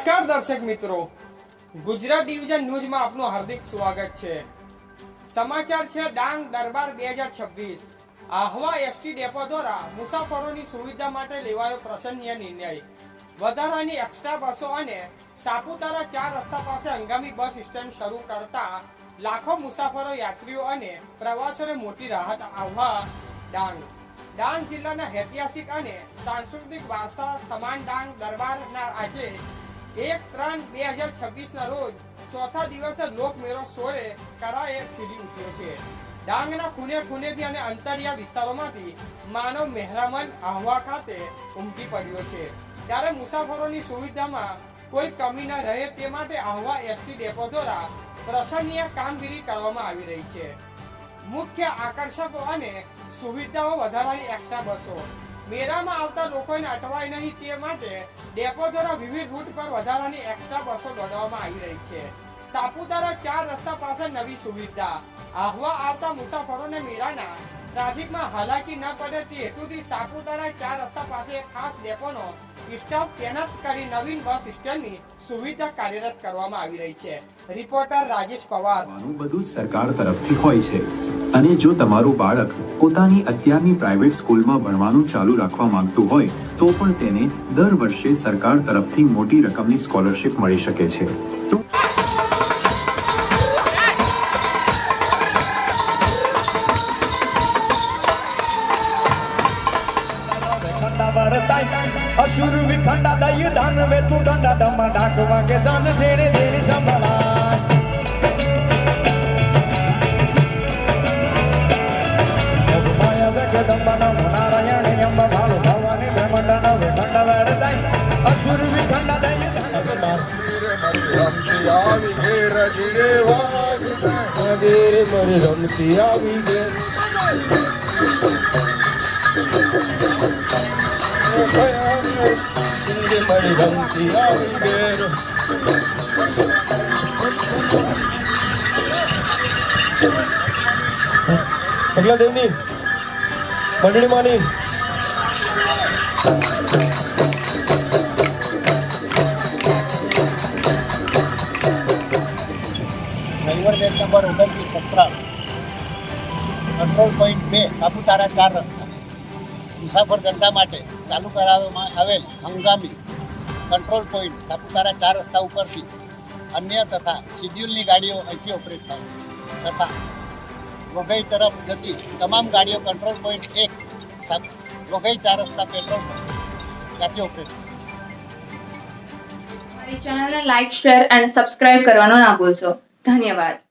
નમસ્કાર દર્શક મિત્રો, ગુજરાત ડિવિઝન ન્યૂઝમાં આપનું હાર્દિક સ્વાગત છે। સમાચાર છે ડાંગ દરબાર 2026। આહવા એસટી ડેપો દ્વારા મુસાફરોની સુવિધા માટે લેવાયો પ્રશંસનીય નિર્ણય। વધારાની એક્સ્ટ્રા બસો અને સાપુતારા 4 રસ્તા પાસે હંગામી બસ સ્ટેન્ડ શરૂ કરતા લાખો મુસાફરો, યાત્રીઓ અને પ્રવાસીઓને મોટી રાહત। આહવા ડાંગ જિલ્લાના ઐતિહાસિક અને સાંસ્કૃતિક વારસા સમાન ડાંગ દરબારના આજે 1/3/2026 રોજ ચોથા દિવસે લોકમેળો 16 કરાએ ખીલી ઉઠ્યો છે। ડાંગના ખૂણે ખૂણેથી અને અંતરિયાળ વિસ્તારોમાંથી માનવ મહેરામણ આહવા ખાતે ઉમટી પડ્યો છે। ત્યારે મુસાફરોની સુવિધામાં કોઈ કમી ન રહે તે માટે આહવા એસટી ડેપો દ્વારા પ્રશંસનીય કામગીરી કરવામાં આવી રહી છે। મુખ્ય આકર્ષકો અને સુવિધાઓ, વધારાની એક્સ્ટ્રા બસો, મેળામાં આવતા લોકોને અટવાય નહીં તે માટે ડેપો દ્વારા વિવિધ રૂટ પર વધારાની એક્સ્ટ્રા બસો દોડાવવામાં આવી રહી છે। સાપુતારા 4 રસ્તા પાસે નવી સુવિધા, આહવા આવતા મુસાફરોને મેળાના ટ્રાફિકમાં હાલાકી ન પડે તે હેતુથી સાપુતારા 4 રસ્તા પાસે ખાસ ડેપોનો સ્ટાફ તૈનાત કરી નવીન બસ સ્ટેન્ડની સુવિધા કાર્યરત કરવામાં આવી રહી છે। રિપોર્ટર રાજેશ પવાર। બધું સરકાર તરફથી હોય છે અને જો તમારું બાળક પોતાની અત્યારની પ્રાઇવેટ સ્કૂલમાં ભણવાનું ચાલુ રાખવા માંગતું હોય તો પણ તેને દર વર્ષે સરકાર તરફથી મોટી રકમની સ્કોલરશિપ મળી શકે છે। असुर विखंडा दय धन वे तू डंडा डमा डाक वागे जन धेरे धेरे संभला माया जगदंबा नम नारायण यम भालो भवानी ब्रह्मंडा नवे खंडा वर दय असुर विखंडा दय धन रमती आवी घेर गिरे वाग घेर मरे रमती आवी घेर मरी रमती आवी घेर अगला देवनी मंडली मानी driver gate number 2917 control point 2 Saputara 4 રસ્તા મુસાફર જનતા માટે ચાલુ કરાવવામાં આવેલ હંગામી કંટ્રોલ પોઈન્ટ સાપુતારા 4 રસ્તા ઉપરથી અન્ય તથા શિડ્યુલની ગાડીઓ અહીંથી ઓપરેટ થાય છે તથા વઘઈ તરફ જતી તમામ ગાડીઓ કંટ્રોલ પોઈન્ટ 1 વઘઈ 4 રસ્તા પેટ્રોલ ત્યાંથી ઓપરેટ થાય। અમારી ચેનલને લાઈક, શેર અને સબસ્ક્રાઇબ કરવાનું ના ભૂલશો। ધન્યવાદ।